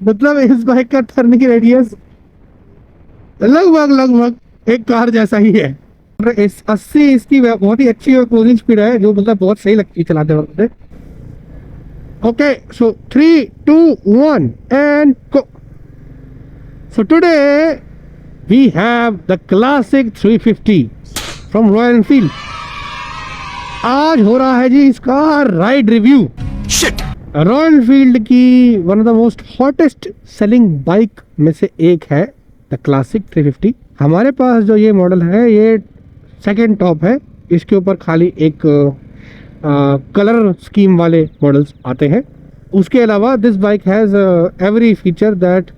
मतलब इस बाइक का टर्निंग रेडियस लगभग एक कार जैसा ही है। इस 80 इसकी बहुत ही अच्छी क्रूजिंग स्पीड है, जो मतलब बहुत सही लगती है चलाते वक्त। Okay, so 3 2 1 and go. So today we have the classic 350 from Royal Enfield. आज हो रहा है जी इसका राइड रिव्यू। रॉयल एनफील्ड की one of the most hottest selling bike में से एक है द क्लासिक 350। हमारे पास जो ये मॉडल है ये सेकेंड टॉप है। इसके ऊपर खाली एक कलर स्कीम वाले मॉडल्स आते हैं। उसके अलावा this bike has every feature that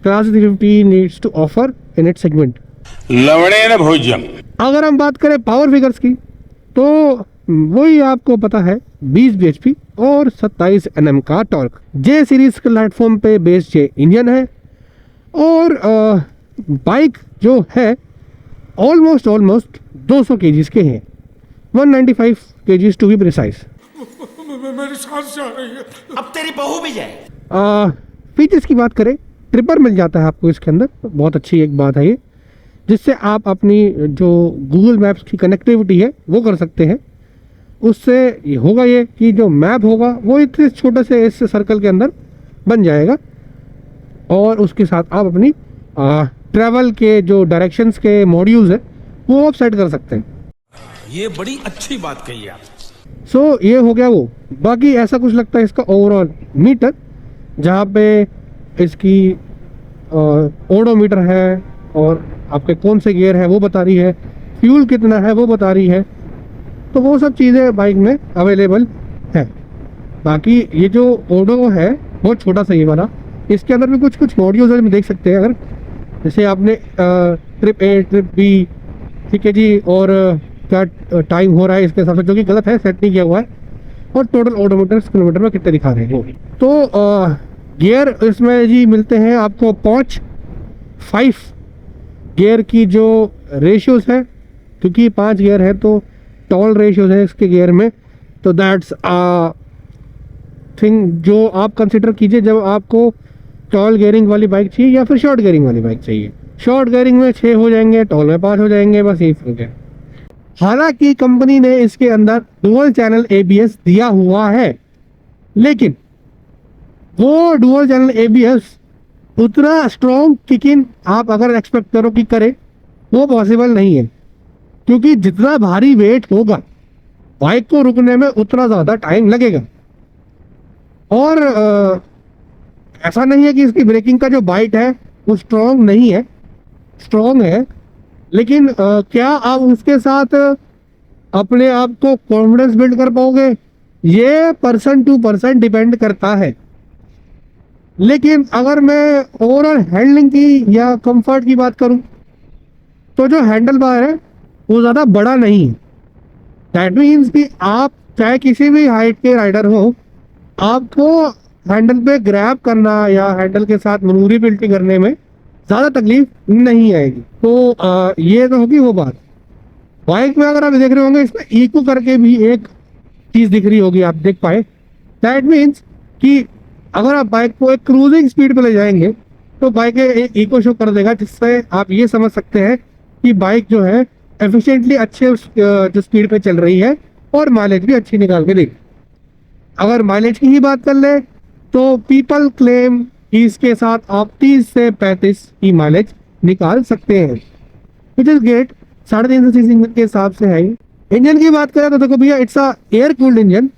classic 350 needs to offer in its segment. लवड़े न भोजम। अगर हम बात करें पावर फिगर्स की तो वही आपको पता है 20 bhp और 27 Nm का टॉर्क। जे सीरीज प्लेटफॉर्म पे बेस्ड ये इंजन है और बाइक जो है ऑलमोस्ट 200 kgs के हैं, 195 kgs टू बी प्रिसाइज। मेरी सांस जा रही है, अब तेरी बहू भी जाए। फीचर्स की बात करें, ट्रिपर मिल जाता है आपको इसके अंदर, बहुत अच्छी एक बात है ये, जिससे आप अपनी जो गूगल मैप्स की कनेक्टिविटी है वो कर सकते हैं। उससे ये होगा ये कि जो मैप होगा वो इतने छोटे से इस सर्कल के अंदर बन जाएगा और उसके साथ आप अपनी ट्रैवल के जो डायरेक्शंस के मॉड्यूल्स है वो आप सेट कर सकते हैं। ये बड़ी अच्छी बात कही आप। सो ये हो गया वो। बाकी ऐसा कुछ लगता है इसका ओवरऑल मीटर, जहाँ पे इसकी ओडोमीटर है और आपके कौन से गियर है वो बता रही है, फ्यूल कितना है वो बता रही है, तो वो सब चीज़ें बाइक में अवेलेबल है। बाकी ये जो ओडो है बहुत छोटा सा ये वाला, इसके अंदर भी कुछ मॉड्यूल्स में देख सकते हैं। अगर जैसे आपने ट्रिप ए ट्रिप बी, ठीक है जी, और क्या टाइम हो रहा है इसके हिसाब से, जो कि गलत है, सेट नहीं किया हुआ है, और टोटल ओडोमीटर किलोमीटर में कितने दिखा रहे हैं वो। तो गियर इसमें जी मिलते हैं आपको 5 गियर की जो रेशियोज है, क्योंकि 5 गियर है तो टॉल रेशियोज है इसके गियर में। तो दैट्स थिंग जो आप कंसिडर कीजिए जब आपको टॉल गियरिंग वाली बाइक चाहिए या फिर शॉर्ट गियरिंग वाली बाइक चाहिए। शॉर्ट गियरिंग में 6 हो जाएंगे, टॉल में 5 हो जाएंगे, बस यही फर्क है। हालांकि कंपनी ने इसके अंदर डुअल चैनल ABS दिया हुआ है, लेकिन वो डुअल चैनल ABS उतना स्ट्रॉन्ग किक इन आप अगर एक्सपेक्ट करो कि करे, वो पॉसिबल नहीं है, क्योंकि जितना भारी वेट होगा बाइक को रुकने में उतना ज़्यादा टाइम लगेगा। और ऐसा नहीं है कि इसकी ब्रेकिंग का जो बाइट है वो स्ट्रॉन्ग नहीं है, स्ट्रॉन्ग है, लेकिन क्या आप उसके साथ अपने आप को कॉन्फिडेंस बिल्ड कर पाओगे, ये पर्सन टू पर्सन डिपेंड करता है। लेकिन अगर मैं ओवरऑल हैंडलिंग की या कंफर्ट की बात करूं तो जो हैंडल बार है वो ज़्यादा बड़ा नहीं है। दैट मीन्स कि आप चाहे किसी भी हाइट के राइडर हो, आपको हैंडल पे ग्रैब करना या हैंडल के साथ मनूवरेबिलिटी करने में ज़्यादा तकलीफ नहीं आएगी। तो ये तो होगी वो बात। बाइक में अगर आप देख रहे होंगे इसमें इको करके भी एक चीज़ दिख रही होगी, आप देख पाए। दैट मीन्स कि अगर आप बाइक को एक क्रूजिंग स्पीड पे ले जाएंगे तो बाइक एक इको शो कर देगा, जिससे आप ये समझ सकते हैं कि बाइक जो है एफिशिएंटली अच्छे जो स्पीड पे चल रही है और माइलेज भी अच्छी निकाल के देगी। अगर माइलेज की ही बात कर ले तो पीपल क्लेम कि इसके साथ आप 30 से 35 की माइलेज निकाल सकते हैं, which is great. 350 CC engine के हिसाब से है। इंजन की बात करें तो देखो भैया, it's a air cooled engine.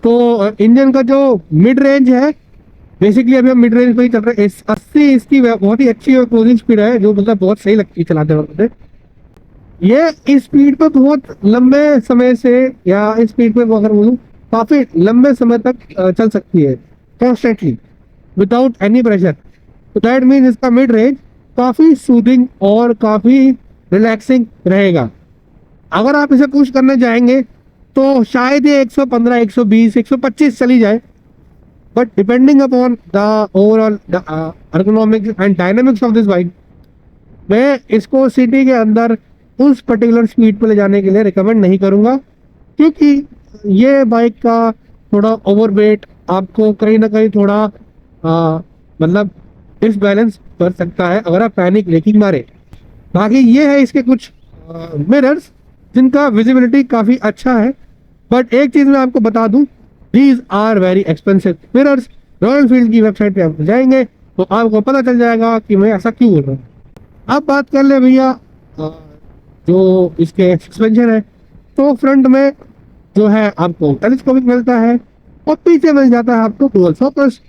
तो इंजन का जो मिड रेंज है, बेसिकली अभी हम मिड रेंज पे ही चल रहे हैं। 80 इसकी बहुत ही अच्छी और क्रूजिंग स्पीड है, जो मतलब बहुत सही लगती है चलाते वक्त। ये इस स्पीड पे बहुत लंबे समय से, या इस स्पीड पे अगर बोलूँ काफ़ी लंबे समय तक चल सकती है कॉन्स्टेंटली विदाउट एनी प्रेशर। तो दैट मीन इसका मिड रेंज काफ़ी सूदिंग और काफ़ी रिलैक्सिंग रहेगा। अगर आप इसे पुश करने जाएंगे तो शायद ये 115, 120, 125 चली जाए, but depending upon the overall ergonomics and dynamics of this bike, मैं इसको सिटी के अंदर उस पर्टिकुलर स्पीड पे ले जाने के लिए रिकमेंड नहीं करूँगा, क्योंकि ये बाइक का थोड़ा ओवरवेट आपको कहीं ना कहीं थोड़ा मतलब डिसबैलेंस कर सकता है अगर आप पैनिक ब्रेकिंग मारे। बाकी ये है इसके कुछ मिरर्स जिनका विजिबिलिटी काफ़ी अच्छा है, बट एक चीज़ मैं आपको बता दूं, these are very expensive mirrors. Royal Enfield की वेबसाइट पे आप जाएंगे तो आपको पता चल जाएगा कि मैं ऐसा क्यों बोल रहा हूँ। अब बात कर ले भैया जो इसके सस्पेंशन है, तो फ्रंट में जो है आपको टेलीस्कोपिक मिलता है और पीछे मिल जाता है आपको डुअल शॉकर्स।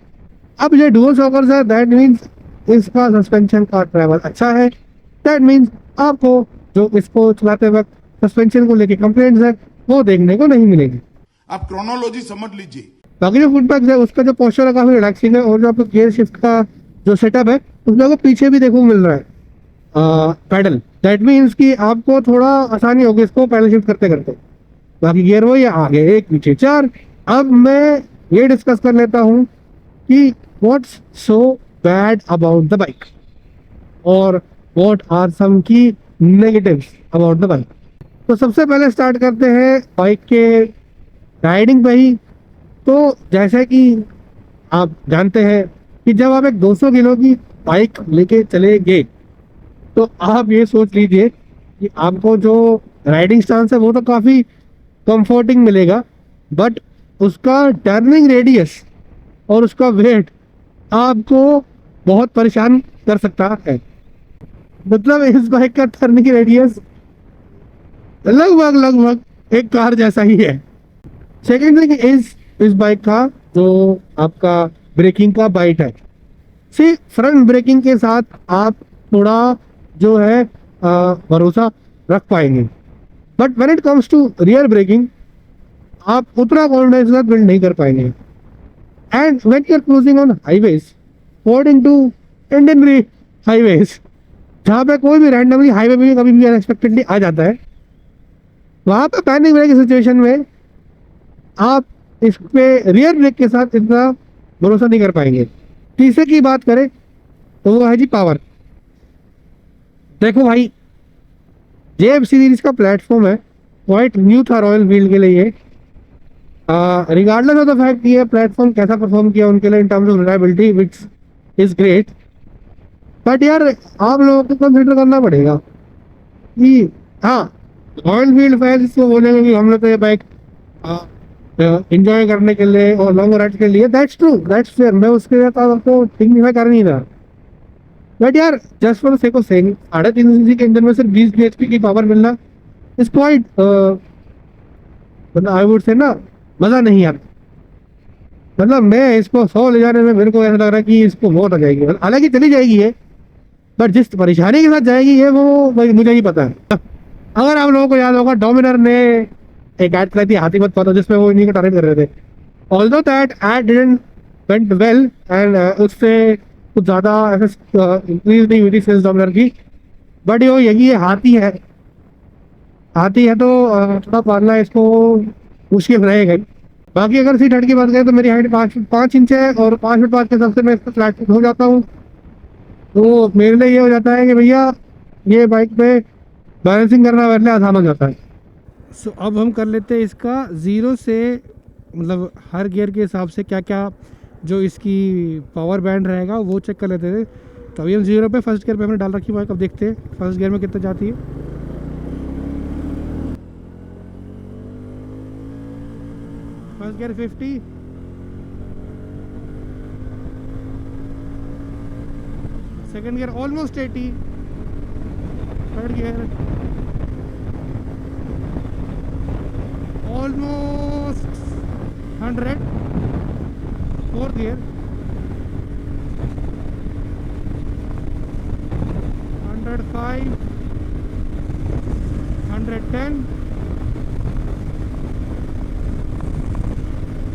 अब ये डुअल शॉकर्स है, दैट मीन्स इसका सस्पेंशन का ट्रैवल अच्छा है। दैट मीन्स आपको जो इसको चलाते वक्त सस्पेंशन को लेके कंप्लेंट्स है वो देखने को नहीं मिलेगी। आप क्रोनोलॉजी समझ लीजिए। बाकी जो फुटपैक्स है उसका जो पोस्चर है काफी रिलैक्सिंग है, और जो आपको गियर शिफ्ट का जो सेटअप है उसमें आपको पीछे भी देखो मिल रहा है पैडल। दैट मीन्स कि आपको थोड़ा आसानी होगी इसको पैडल शिफ्ट करते करते। बाकी गियर वो ये आगे एक पीछे चार। अब मैं ये डिस्कस कर लेता हूँ कि what's so bad about the bike और व्हाट आर सम की नेगेटिव्स अबाउट द बाइक। तो सबसे पहले स्टार्ट करते हैं बाइक के राइडिंग पे ही। तो जैसे कि आप जानते हैं कि जब आप एक 200 किलो की बाइक लेके चलेंगे तो आप ये सोच लीजिए कि आपको जो राइडिंग स्टांस है वो तो काफ़ी कंफर्टिंग मिलेगा, बट उसका टर्निंग रेडियस और उसका वेट आपको बहुत परेशान कर सकता है। मतलब इस बाइक का टर्निंग रेडियस लगभग लगभग एक कार जैसा ही है। सेकेंड थिंग इस बाइक का जो आपका ब्रेकिंग का बाइट है, सी फ्रंट ब्रेकिंग के साथ आप थोड़ा जो है भरोसा रख पाएंगे, but when it comes to rear braking आप उतना कॉन्फिडेंस के साथ बिल्ड नहीं कर पाएंगे। And when you are cruising on highways according to Indian highways, जहाँ पे कोई भी रैंडमली हाईवे में कभी भी अनएक्सपेक्टेडली आ जाता है, वहाँ पे पैनिक ब्रेक की सिचुएशन में आप इस पे रियर ब्रेक के साथ इतना भरोसा नहीं कर पाएंगे। तीसरे की बात करें तो वो है जी पावर। देखो भाई, जेएफ सीरीज का प्लेटफॉर्म है, क्वाइट न्यू था रॉयल एनफील्ड के लिए। रिगार्डलेस ऑफ द फैक्ट ये प्लेटफॉर्म कैसा परफॉर्म किया उनके लिए in terms of reliability which is great, but यार आप लोगों को कंसिडर करना पड़ेगा कि हाँ रॉयल एनफील्ड फैंस इसको बोलेंगे कि हम लोग तो ये बाइक एंजॉय करने के लिए और लॉन्ग राइड के लिए, दैट्स ट्रू, दैट्स फेयर, मैं उसके साथ आपको सिग्निफाई कर नहीं रहा। बट यार just for sake of saying 3.5 CC के इंजन में सिर्फ 20 bhp की पावर मिलना इज क्वाइट, मतलब आई वुड से ना मज़ा नहीं आता। मतलब मैं इसको 100 ले जाने में मेरे को ऐसा लग रहा है कि इसको बहुत आ जाएगी, हालांकि चली जाएगी ये, बट जिस परेशानी के साथ जाएगी ये वो मुझे ही पता है। अगर आप लोगों को याद होगा डोमिनर ने एक ऐड करी थी हाथी मत पाता जिसमें वो इन्हीं को टारगेट कर रहे थे। Although that add didn't went well and उससे कुछ ज़्यादा ऐसा इंक्रीज नहीं हुई थी सेल्स डोमिनर की, बट ये यही है, हाथी है, हाथी है तो थोड़ा पालना इसको मुश्किल रहेगा। बाकी अगर सीट हाइट की बात करें तो मेरी हाइट 5 इंच है और 5 फीट 5 के हिसाब से मैं इसको फ्लैट हो जाता हूँ। तो मेरे लिए ये हो जाता है कि भैया ये बाइक पे बैलेंसिंग करना मेरे लिए आसान हो जाता है। सो अब हम कर लेते हैं इसका ज़ीरो से, मतलब हर गियर के हिसाब से क्या क्या जो इसकी पावर बैंड रहेगा वो चेक कर लेते थे। तो अभी हम 0 पे फर्स्ट गियर पे हमने डाल रखी बाइक, अब देखते हैं फर्स्ट गियर में कितना जाती है। First gear 50, second gear almost 80, third gear almost 100, fourth gear 105, 110,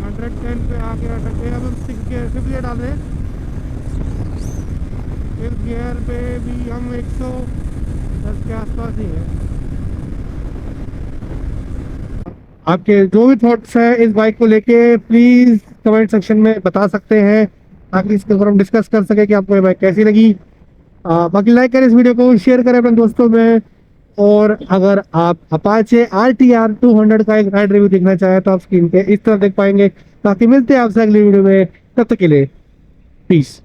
110 पे आ गया। अब हम 6 गियर 5th गियर डाल रहे हैं। 5th गियर पे भी हम 110 के आसपास ही है। आपके जो भी थॉट्स हैं इस बाइक को लेके प्लीज़ कमेंट सेक्शन में बता सकते हैं ताकि इसके ऊपर हम डिस्कस कर सके कि आपको ये बाइक कैसी लगी। बाकी लाइक करें इस वीडियो को, शेयर करें अपने दोस्तों में, और अगर आप अपाचे RTR 200 का एक राइड रिव्यू देखना चाहें तो आप स्क्रीन पे इस तरह देख पाएंगे। ताकि मिलते हैं आपसे अगली वीडियो में, तब तक के लिए पीस।